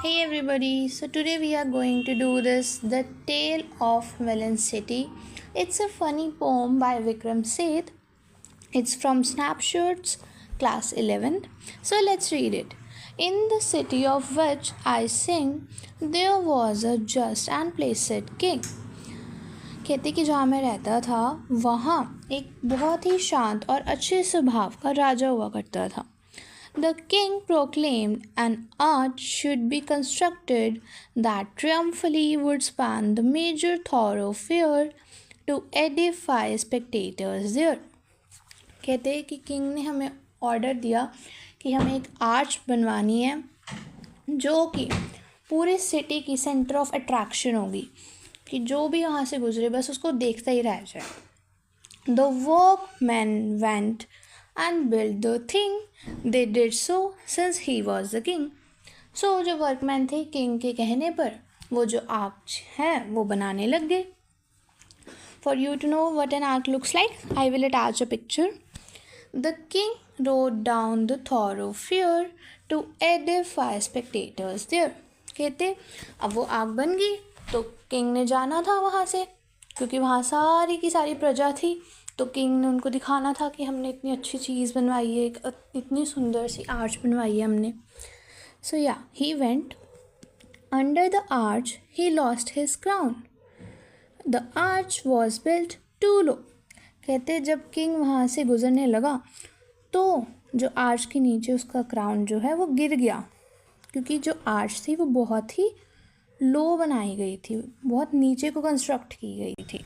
Hey everybody, so today we are going to do this The Tale of Villain City. It's a funny poem by Vikram Seth. It's from Snapshots, class 11th. So let's read it. In the city of which I sing, there was a just and placid king. कहते कि जहाँ मैं रहता था वहाँ एक बहुत ही शांत और अच्छे स्वभाव का राजा हुआ करता था. The king proclaimed an arch should be constructed that triumphantly would span the major thoroughfare to edify spectators there. कहते हैं कि किंग ने हमें ऑर्डर दिया कि हमें एक आर्च बनवानी है जो कि पूरे सिटी की सेंटर ऑफ अट्रैक्शन होगी, कि जो भी यहाँ से गुजरे बस उसको देखता ही रह जाए. The workmen went and built the thing. They did so since he was the king. So जो वर्कमैन थे किंग के कहने पर वो जो आर्च है वो बनाने लग गए. For you to know what an arch looks like, I will attach a picture. The king rode down the thoroughfare to edify spectators there. कहते अब वो आग बन गई तो किंग ने जाना था वहाँ से, क्योंकि वहाँ सारी की सारी प्रजा थी. तो किंग ने उनको दिखाना था कि हमने इतनी अच्छी चीज़ बनवाई है, इतनी सुंदर सी आर्च बनवाई है हमने. सो या he went under the arch. He lost his crown. The arch was built too low. कहते जब किंग वहाँ से गुजरने लगा तो जो आर्च के नीचे उसका क्राउन जो है वो गिर गया, क्योंकि जो आर्च थी वो बहुत ही लो बनाई गई थी, बहुत नीचे को कंस्ट्रक्ट की गई थी.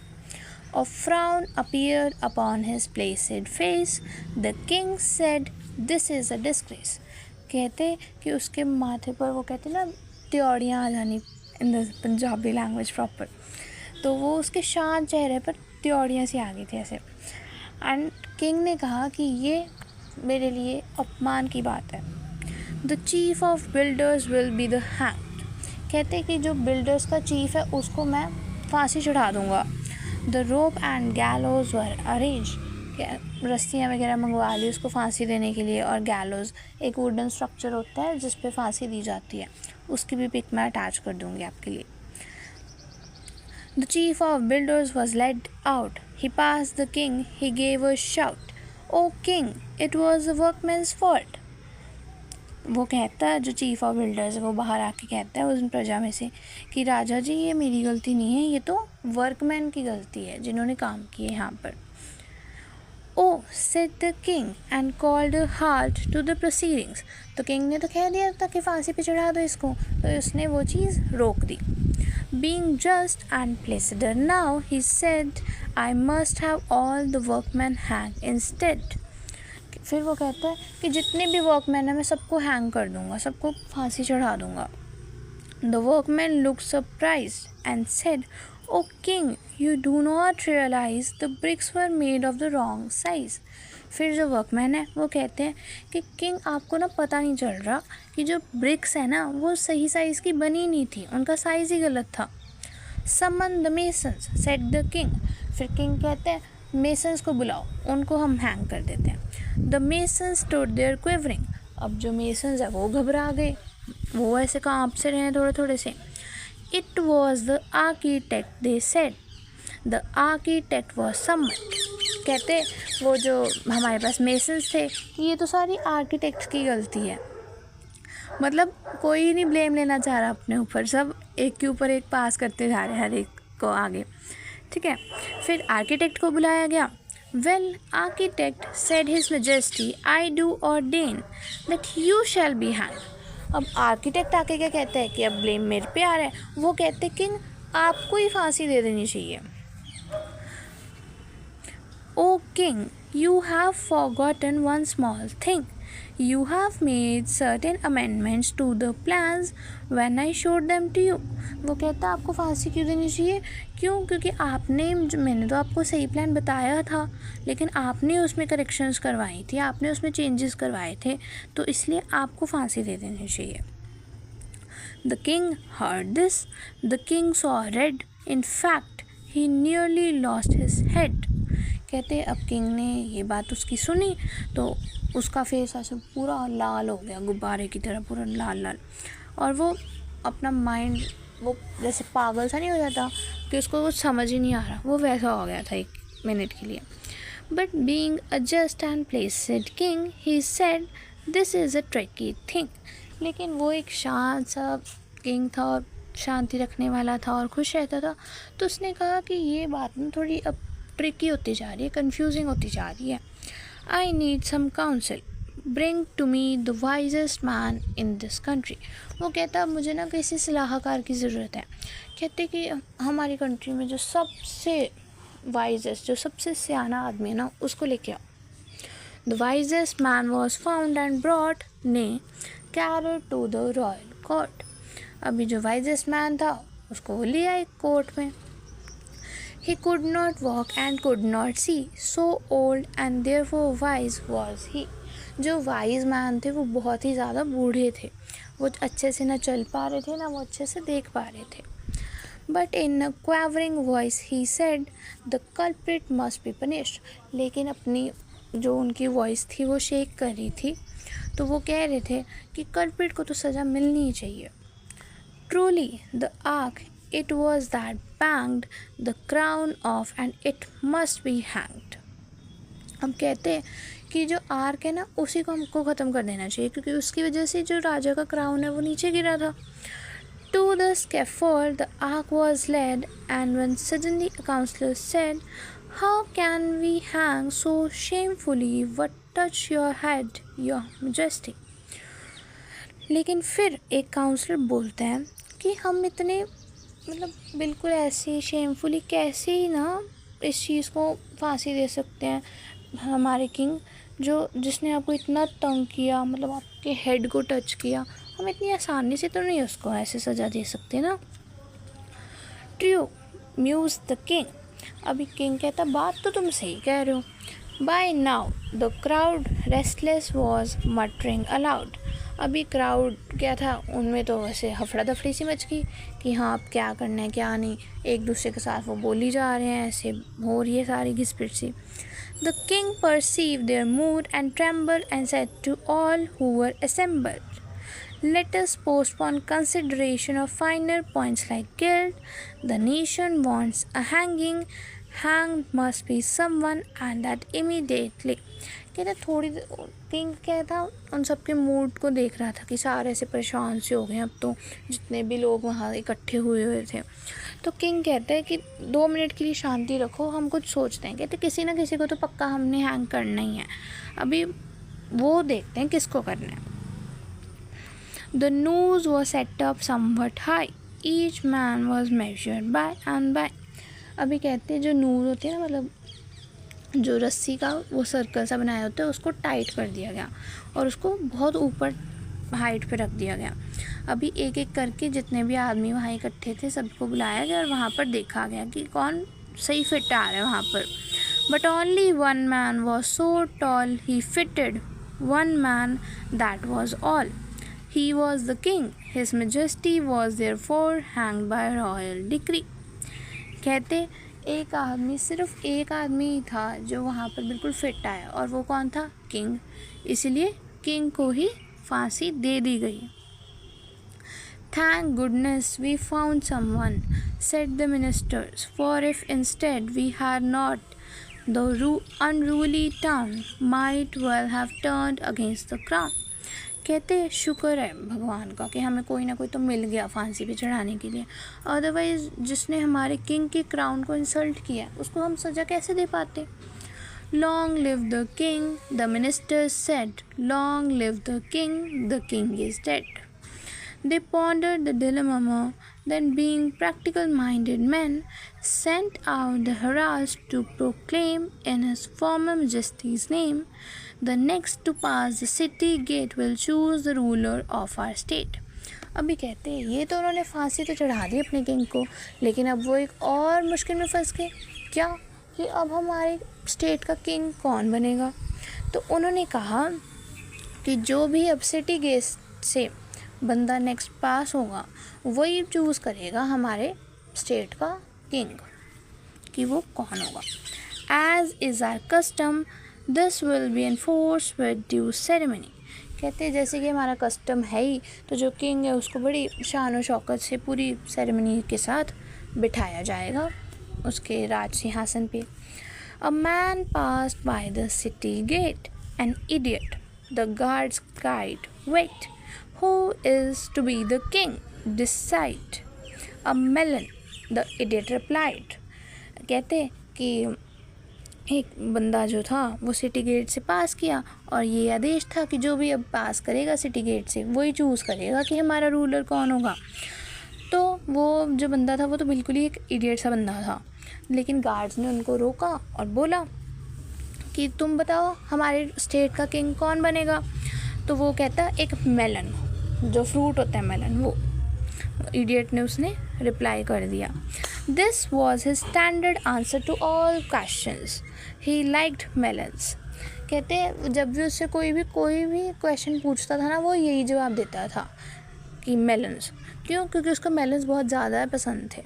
A frown appeared upon his placid face. The king said, "This is a disgrace." कहते कि उसके माथे पर वो कहते ना त्योड़ियाँ आ जानी in the Punjabi language proper, तो वो उसके शांत चेहरे पर त्योड़ियाँ सी आ गई थी ऐसे. एंड किंग ने कहा कि ये मेरे लिए अपमान की बात है. The chief of builders will be the hanged. कहते कि जो बिल्डर्स का चीफ है उसको मैं फांसी चढ़ा दूँगा. The rope and gallows were arranged. रस्सियाँ वगैरह मंगवा ली उसको फांसी देने के लिए. और गैलोज एक वुडन स्ट्रक्चर होता है जिस पे फांसी दी जाती है, उसकी भी पिक मैं अटैच कर दूँगी आपके लिए. The chief of builders was led out. He passed the king. He gave a shout. "O king, it was the workman's fault." वो कहता है जो चीफ ऑफ बिल्डर्स है वो बाहर आके कहता है उस प्रजा में से कि राजा जी ये मेरी गलती नहीं है, ये तो वर्कमैन की गलती है जिन्होंने काम किए यहाँ पर. O said the king and called a halt to the proceedings. तो किंग ने तो कह दिया था कि फांसी पे चढ़ा दो इसको, तो उसने वो चीज़ रोक दी. Being just and placider now, he said, "I must have all the workmen hanged instead." फिर वो कहता है कि जितने भी वर्कमैन हैं मैं सबको हैंग कर दूंगा, सबको फांसी चढ़ा दूंगा. The workman look surprised and said, "O king, you do not realise the bricks were made of the wrong size." फिर जो वर्कमैन है वो कहते हैं कि किंग आपको ना पता नहीं चल रहा कि जो ब्रिक्स है ना वो सही साइज़ की बनी नहीं थी, उनका साइज़ ही गलत था. Summon the masons said the king. फिर किंग कहते हैं मेसन्स को बुलाओ, उनको हम हैंग कर देते हैं. The masons stood there quivering. अब जो मेसन्स है वो घबरा गए, वो ऐसे कांप से रहे थोड़े थोड़े से. It was the architect they said. The architect was someone. कहते वो जो हमारे पास मेसन्स थे ये तो सारी आर्किटेक्ट की गलती है. मतलब कोई नहीं ब्लेम लेना चाह रहा अपने ऊपर, सब एक के ऊपर एक पास करते जा रहे हैं हर एक को आगे. ठीक है, फिर आर्किटेक्ट को बुलाया गया. Well, architect, said his majesty, I do ordain that you shall be hanged. अब आर्किटेक्ट आके क्या कहते हैं कि अब ब्लेम मेरे पे आ रहा है. वो कहते किंग आपको ही फांसी दे देनी चाहिए. O king, you have forgotten one small thing. You have made certain amendments to the plans when I showed them to you. वो कहता आपको फांसी क्यों देनी चाहिए? क्यों? क्योंकि मैंने तो आपको सही प्लान बताया था, लेकिन आपने उसमें करेक्शंस करवाई थी, आपने उसमें चेंजेस करवाए थे, तो इसलिए आपको फांसी दे देनी चाहिए. The king heard this. The king saw red. In fact, he nearly lost his head. कहते अब किंग ने ये बात उसकी सुनी तो उसका फेस ऐसे पूरा लाल हो गया, गुब्बारे की तरह पूरा लाल लाल. और वो अपना माइंड वो जैसे पागल सा नहीं हो जाता कि उसको कुछ समझ ही नहीं आ रहा, वो वैसा हो गया था 1 मिनट के लिए. But being a just and Placid king he said this is a tricky thing. लेकिन वो एक शांत सा किंग था और शांति रखने वाला था और खुश रहता था. तो उसने कहा कि ये बात ना थोड़ी अब ट्रिकी होती जा रही है, कन्फ्यूजिंग होती जा रही है. I need some counsel, bring to me the wisest man in this country. वो कहता मुझे ना किसी सलाहकार की ज़रूरत है. कहते कि हमारी कंट्री में जो सबसे वाइजेस्ट, जो सबसे सियाना आदमी है ना, उसको लेके आओ. The wisest man was found and brought ने कैरल टू द रॉयल कोर्ट. अभी जो वाइजेस्ट मैन था उसको वो लिया एक कोर्ट में. He could not walk and could not see, so old and therefore wise was he. जो वाइज मैन थे वो बहुत ही ज़्यादा बूढ़े थे, वो अच्छे से ना चल पा रहे थे ना वो अच्छे से देख पा रहे थे. But in a quavering voice he said, the culprit must be punished. लेकिन अपनी जो उनकी वॉइस थी वो शेक कर रही थी, तो वो कह रहे थे कि कल्प्रिट को तो सज़ा मिलनी ही चाहिए. Truly the ark it was that banged the crown off and it must be hanged. हम कहते हैं कि जो आर्क है ना उसी को हमको ख़त्म कर देना चाहिए, क्योंकि उसकी वजह से जो राजा का क्राउन है वो नीचे गिरा था. To the scaffold the ark was led, and when suddenly a counselor said, how can we hang so shamefully? What touch your head, your majesty? लेकिन फिर एक काउंसलर बोलता है कि हम इतने मतलब बिल्कुल ऐसे शेमफुली कैसे ही ना इस चीज़ को फांसी दे सकते हैं. हमारे किंग जिसने आपको इतना तंग किया, मतलब आपके हेड को टच किया, हम इतनी आसानी से तो नहीं उसको ऐसे सज़ा दे सकते ना. True muse the king. अभी किंग कहता बात तो तुम सही कह रहे हो. By now the crowd restless was muttering aloud. अभी क्राउड क्या था, उनमें तो वैसे हफड़ा दफड़ी सी मच गई कि हाँ अब क्या करना है क्या नहीं. एक दूसरे के साथ वो बोली जा रहे हैं, ऐसे हो रही है सारी घिसपिट सी. The king perceive their mood and tremble and said to all who were assembled, let us postpone consideration of finer points like guilt. The nation wants a hanging. Hanged must be someone and that immediately. कहते थोड़ी king कहता उन सबके mood को देख रहा था कि सारे ऐसे परेशान से हो गए अब तो, जितने भी लोग वहाँ इकट्ठे हुए थे. तो किंग कहता है कि 2 मिनट के लिए शांति रखो, हम कुछ सोचते हैं. कहते किसी ना किसी को तो पक्का हमने हैंग करना ही है, अभी वो देखते हैं किसको करना है. The noose was set up somewhat high. Each man was measured by and by. अभी कहते हैं जो नूज होती है ना, मतलब जो रस्सी का वो सर्कल सा बनाया होता है, उसको टाइट कर दिया गया और उसको बहुत ऊपर हाइट पे रख दिया गया. अभी एक एक करके जितने भी आदमी वहाँ इकट्ठे थे सबको बुलाया गया और वहाँ पर देखा गया कि कौन सही फिट आ रहा है वहाँ पर. But only one man was so tall he fitted. One man, that was all. He was the king. His majesty was therefore hanged by royal decree. कहते एक आदमी, सिर्फ एक आदमी ही था जो वहाँ पर बिल्कुल फिट आया, और वो कौन था? किंग. इसलिए किंग को ही फांसी दे दी गई. Thank goodness we found someone, said the ministers, for if instead we had not, the unruly town might well have turned against the crown. कहते शुक्र है भगवान का कि हमें कोई ना कोई तो मिल गया फांसी पे चढ़ाने के लिए, अदरवाइज़ जिसने हमारे किंग के क्राउन को इंसल्ट किया उसको हम सज़ा कैसे दे पाते. Long live the king, the ministers said. Long live the king is dead. They pondered the dilemma, then being practical-minded men, sent out the heralds to proclaim in his former majesty's name, the next to pass the city gate will choose the ruler of our state. अभी कहते हैं ये तो उन्होंने फांसी तो चढ़ा दी अपने किंग को, लेकिन अब वो एक और मुश्किल में फंस गए. क्या कि अब हमारे स्टेट का किंग कौन बनेगा. तो उन्होंने कहा कि जो भी अब सिटी गेट से बंदा नेक्स्ट पास होगा वही चूज़ करेगा हमारे स्टेट का किंग, कि वो कौन होगा. As is our custom this will be enforced with due ceremony. कहते जैसे कि हमारा कस्टम है ही, तो जो किंग है उसको बड़ी शान और शौकत से पूरी सेरेमनी के साथ बिठाया जाएगा उसके राज सिंहासन पे. A man passed by the city gate. An idiot. The guards cried, "Wait, who is to be the king? Decide." A melon. The idiot replied. कहते कि एक बंदा जो था वो सिटी गेट से पास किया और ये आदेश था कि जो भी अब पास करेगा सिटी गेट से वही चूज़ करेगा कि हमारा रूलर कौन होगा. तो वो जो बंदा था वो तो बिल्कुल ही एक इडियट सा बंदा था, लेकिन गार्ड्स ने उनको रोका और बोला कि तुम बताओ हमारे स्टेट का किंग कौन बनेगा. तो वो कहता एक मेलन, जो फ्रूट होता है मेलन, वो इडियट ने उसने रिप्लाई कर दिया. This was his standard answer to all questions. He liked melons. कहते जब भी उससे कोई भी क्वेश्चन पूछता था ना, वो यही जवाब देता था कि मेलन्स. क्यों? क्योंकि उसको मेलन्स बहुत ज़्यादा पसंद थे.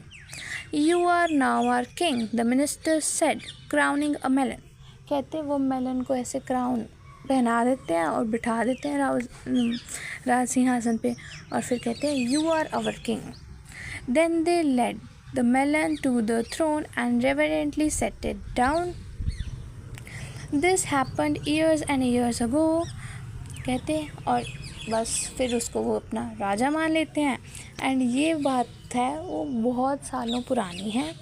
You are now our king, the minister said, crowning a melon. कहते वो मेलन को ऐसे क्राउन पहना देते हैं और बिठा देते हैं राज सिंहासन पे, और फिर कहते हैं you are our king. Then they led the melon to the throne and reverently set it down. This happened years and years ago. कहते और बस फिर उसको वो अपना राजा मान लेते हैं. एंड ये बात है वो बहुत सालों पुरानी है.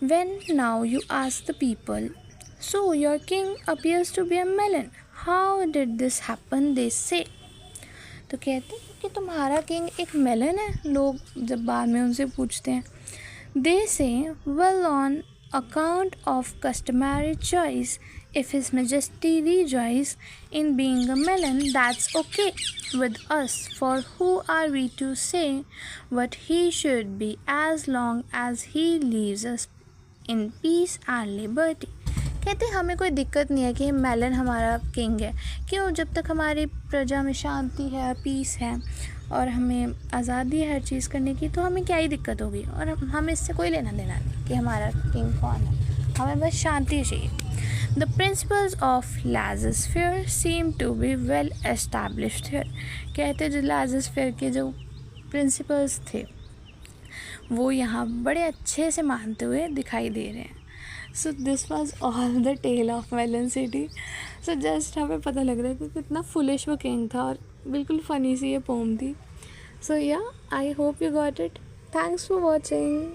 When now you ask the people, so your king appears to be a melon. How did this happen? They say. तो कहते हैं कि तुम्हारा किंग एक मेलन है. लोग जब बाद में उनसे पूछते हैं, they say, well, on account of customary choice, if his majesty rejoice in being a melon, that's okay with us, for who are we to say what he should be as long as he leaves us in peace and liberty. कहते हमें कोई दिक्कत नहीं है कि melon हमारा king है. क्यों? जब तक हमारी प्रजा में शांति है, पीस है और हमें आज़ादी है हर चीज़ करने की, तो हमें क्या ही दिक्कत होगी. और हमें इससे कोई लेना देना नहीं कि हमारा किंग कौन है, हमें बस शांति चाहिए. The principles of laissez-faire seem to be well established here. कहते जो laissez-faire के जो प्रिंसिपल्स थे वो यहाँ बड़े अच्छे से मानते हुए दिखाई दे रहे हैं. So this was all the tale of melon city. So just हमें पता लग रहा है कि कितना फुलिश वो किंग था और बिल्कुल फ़नी सी ये पोम थी. सो या I hope you got it. Thanks for watching.